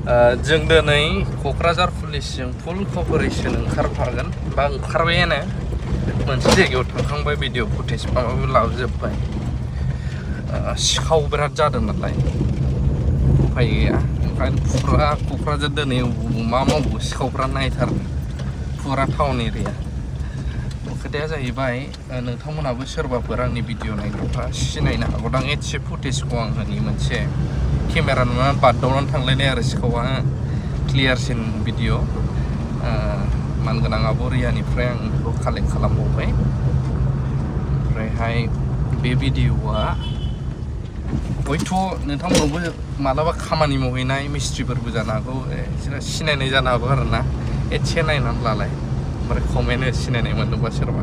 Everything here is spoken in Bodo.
जों दिनै क'क्राझार पुलिसजों फुल कपारेसन ओंखारफागोन बा ओंखारबायानो मोनसे जायगायाव थांखांबाय भिडिअ फुटेज माबाबो लाबोजोब्बाय सिखाव बिराद जादों नालाय उफाय गैया ओंखायनो फुरा क'क्राझार दिनै मा मावो सिखावफ्रा नायथारनो फुरा टाउन एरिया खोथाया जाहैबाय नोंथांमोनाबो सोरबाफोर आंनि भिडिअ नायग्राफ्रा सिनायनो हागौदां एसे फुटेजखौ आं होनि मोनसे केमेरा नुनानै बारदावनानै थांलायनाय आरो सिखावा क्लियारसिन भिडिअ मानगोनां आब' रियानिफ्राय आं बेखौ कालेक्ट खालामबावबाय ओमफ्रायहाय बे भिडिअआ हयथ' नोंथांमोनावबो मालाबा खामानि मावहैनाय मिस्ट्रिफोरबो जानो हागौ सिनायनाय जानो हागौ आरोना एसे नायनानै लालाय ओमफ्राय कमेन्ट सिनायनाय मोनदोंबा सोरबा